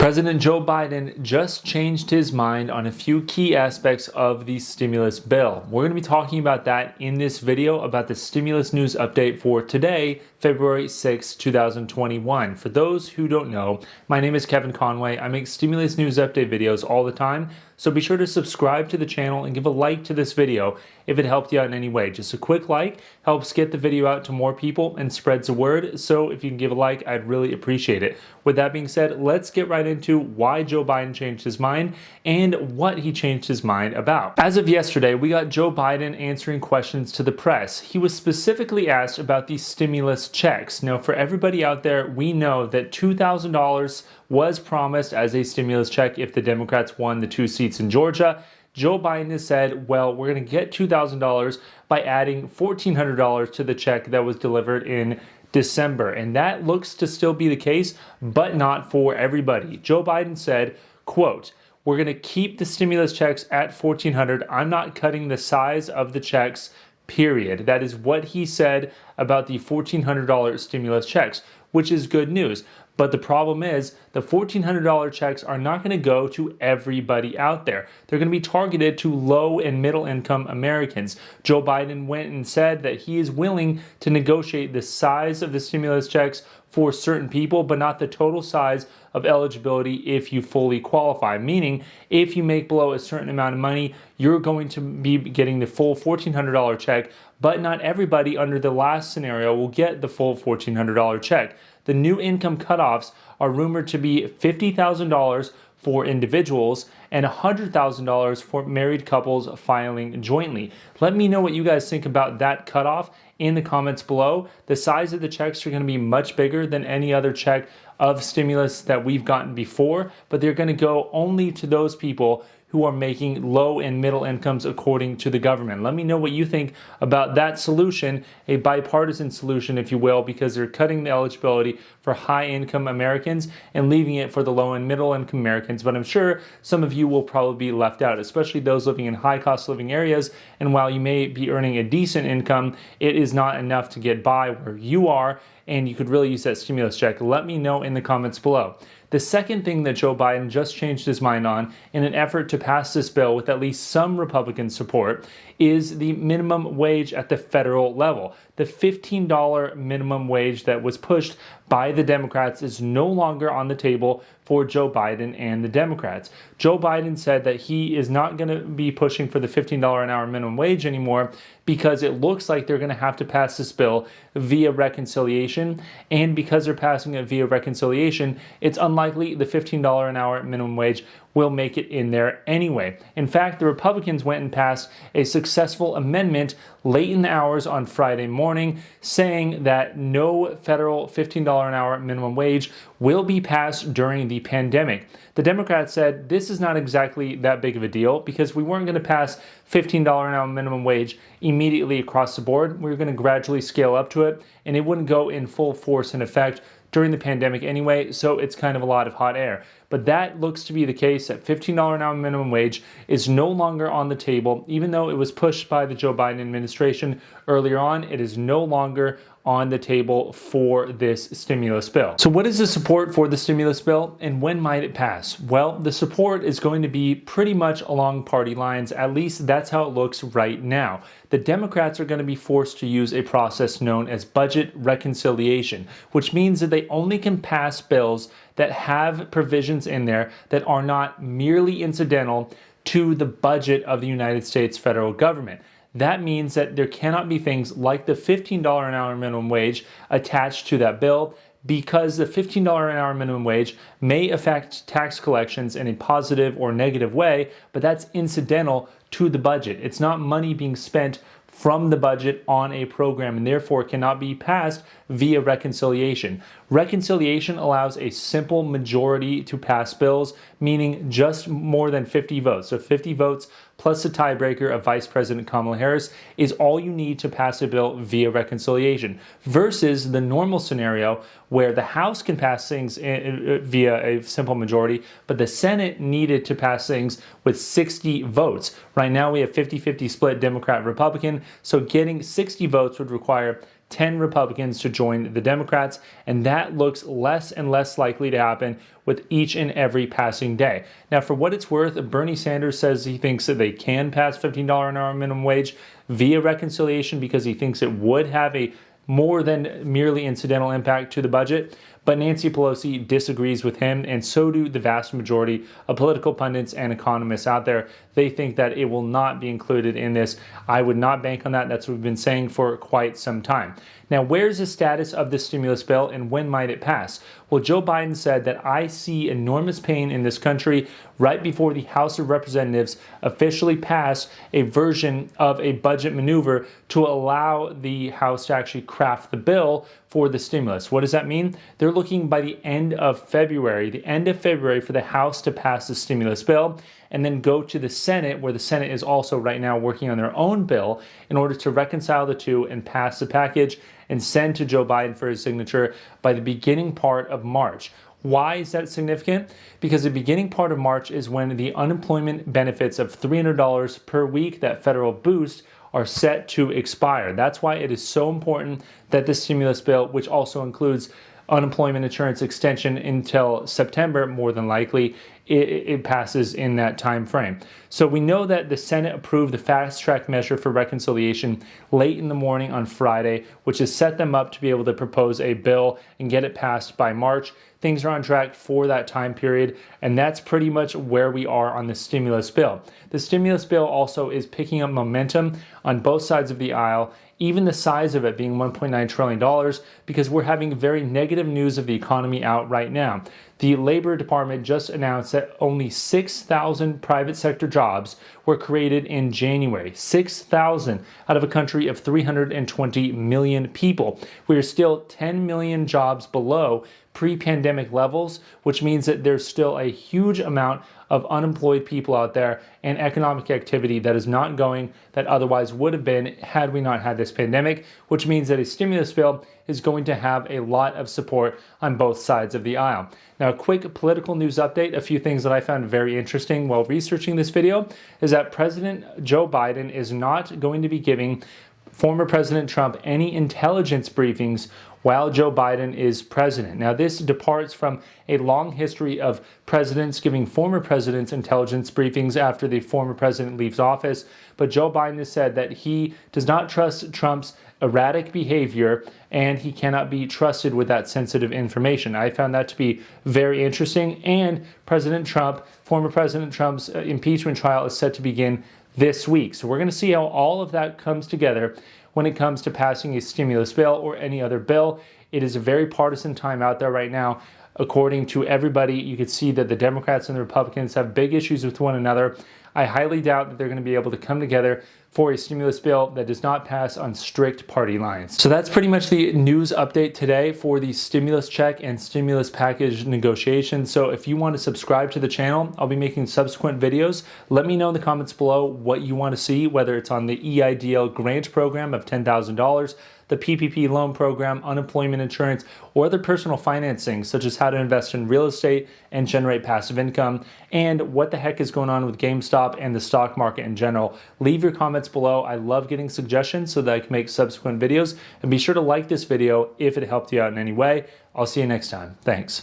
President Joe Biden just changed his mind on a few key aspects of the stimulus bill. We're going to be talking about that in this video about the stimulus news update for today, February 6, 2021. For those who don't know, my name is Kevin Conway. I make stimulus news update videos all the time, so be sure to subscribe to the channel and give a like to this video if it helped you out in any way. Just a quick like helps get the video out to more people and spreads the word, so if you can give a like, I'd really appreciate it. With that being said, let's get right into why Joe Biden changed his mind and what he changed his mind about. As of yesterday, we got Joe Biden answering questions to the press. He was specifically asked about these stimulus checks. Now, for everybody out there, we know that $2,000 was promised as a stimulus check if the Democrats won the 2 seats in Georgia. Joe Biden has said, well, we're going to get $2,000 by adding $1,400 to the check that was delivered in December. And that looks to still be the case, but not for everybody. Joe Biden said, quote, "We're going to keep the stimulus checks at $1,400. I'm not cutting the size of the checks, period." That is what he said about the $1,400 stimulus checks, which is good news. But the problem is the $1,400 checks are not going to go to everybody out there. They're going to be targeted to low and middle income Americans. Joe Biden went and said that he is willing to negotiate the size of the stimulus checks for certain people, but not the total size of eligibility if you fully qualify. Meaning, if you make below a certain amount of money, you're going to be getting the full $1,400 check, but not everybody under the last scenario will get the full $1,400 check. The new income cutoffs are rumored to be $50,000 for individuals and $100,000 for married couples filing jointly. Let me know what you guys think about that cutoff in the comments below. The size of the checks are going to be much bigger than any other check of stimulus that we've gotten before, but they're going to go only to those people who are making low and middle incomes according to the government. Let me know what you think about that solution, a bipartisan solution, if you will, because they're cutting the eligibility for high-income Americans and leaving it for the low and middle income Americans. But I'm sure some of you will probably be left out, especially those living in high-cost living areas. And while you may be earning a decent income, it is not enough to get by where you are, and you could really use that stimulus check. Let me know in the comments below. The second thing that Joe Biden just changed his mind on in an effort to pass this bill with at least some Republican support is the minimum wage at the federal level. The $15 minimum wage that was pushed by the Democrats is no longer on the table for Joe Biden and the Democrats. Joe Biden said that he is not going to be pushing for the $15 an hour minimum wage anymore because it looks like they're going to have to pass this bill via reconciliation. And because they're passing it via reconciliation, it's unlikely the $15 an hour minimum wage will make it in there anyway. In fact, the Republicans went and passed a successful amendment late in the hours on Friday morning saying that no federal $15 an hour minimum wage will be passed during the pandemic. The Democrats said this is not exactly that big of a deal because we weren't going to pass $15 an hour minimum wage immediately across the board. We were going to gradually scale up to it, and it wouldn't go in full force and effect during the pandemic anyway, so it's kind of a lot of hot air. But that looks to be the case, that $15 an hour minimum wage is no longer on the table. Even though it was pushed by the Joe Biden administration earlier on, it is no longer on the table for this stimulus bill. So what is the support for the stimulus bill and when might it pass? Well, the support is going to be pretty much along party lines. At least that's how it looks right now. The Democrats are going to be forced to use a process known as budget reconciliation, which means that they only can pass bills that have provisions in there that are not merely incidental to the budget of the United States federal government. That means that there cannot be things like the $15 an hour minimum wage attached to that bill, because the $15 an hour minimum wage may affect tax collections in a positive or negative way, but that's incidental to the budget. It's not money being spent from the budget on a program and therefore cannot be passed via reconciliation. Reconciliation allows a simple majority to pass bills, meaning just more than 50 votes. So 50 votes plus a tiebreaker of Vice President Kamala Harris is all you need to pass a bill via reconciliation, versus the normal scenario where the House can pass things via a simple majority, but the Senate needed to pass things with 60 votes. Right now we have 50-50 split Democrat-Republican, so getting 60 votes would require 10 Republicans to join the Democrats, and that looks less and less likely to happen with each and every passing day. Now, for what it's worth, Bernie Sanders says he thinks that they can pass $15 an hour minimum wage via reconciliation because he thinks it would have a more than merely incidental impact to the budget. But Nancy Pelosi disagrees with him, and so do the vast majority of political pundits and economists out there. They think that it will not be included in this. I would not bank on that. That's what we've been saying for quite some time. Now, where's the status of this stimulus bill and when might it pass? Well, Joe Biden said that I see enormous pain in this country right before the House of Representatives officially passed a version of a budget maneuver to allow the House to actually craft the bill for the stimulus. What does that mean? They're looking by the end of February for the House to pass the stimulus bill and then go to the Senate, where the Senate is also right now working on their own bill in order to reconcile the two and pass the package and send to Joe Biden for his signature by the beginning part of March. Why is that significant? Because the beginning part of March is when the unemployment benefits of $300 per week, that federal boost, are set to expire. That's why it is so important that the stimulus bill, which also includes unemployment insurance extension until September, more than likely, it passes in that time frame. So we know that the Senate approved the fast track measure for reconciliation late in the morning on Friday, which has set them up to be able to propose a bill and get it passed by March. Things are on track for that time period, and that's pretty much where we are on the stimulus bill. The stimulus bill also is picking up momentum on both sides of the aisle, even the size of it being $1.9 trillion, because we're having very negative news of the economy out right now. The Labor Department just announced that only 6,000 private sector jobs were created in January. 6,000 out of a country of 320 million people. We are still 10 million jobs below pre-pandemic levels, which means that there's still a huge amount of unemployed people out there and economic activity that is not going that otherwise would have been had we not had this pandemic, which means that a stimulus bill is going to have a lot of support on both sides of the aisle. Now, a quick political news update, a few things that I found very interesting while researching this video is that President Joe Biden is not going to be giving former President Trump any intelligence briefings while Joe Biden is president. Now, this departs from a long history of presidents giving former presidents intelligence briefings after the former president leaves office, but Joe Biden has said that he does not trust Trump's erratic behavior and he cannot be trusted with that sensitive information. I found that to be very interesting, and former President Trump's impeachment trial is set to begin this week. So we're going to see how all of that comes together when it comes to passing a stimulus bill or any other bill. It is a very partisan time out there right now. According to everybody, you can see that the Democrats and the Republicans have big issues with one another. I highly doubt that they're going to be able to come together for a stimulus bill that does not pass on strict party lines. So that's pretty much the news update today for the stimulus check and stimulus package negotiations. So if you want to subscribe to the channel, I'll be making subsequent videos. Let me know in the comments below what you want to see, whether it's on the EIDL grant program of $10,000, the PPP loan program, unemployment insurance, or other personal financing, such as how to invest in real estate and generate passive income, and what the heck is going on with GameStop and the stock market in general. Leave your comments below. I love getting suggestions so that I can make subsequent videos, and be sure to like this video if it helped you out in any way. I'll see you next time. Thanks.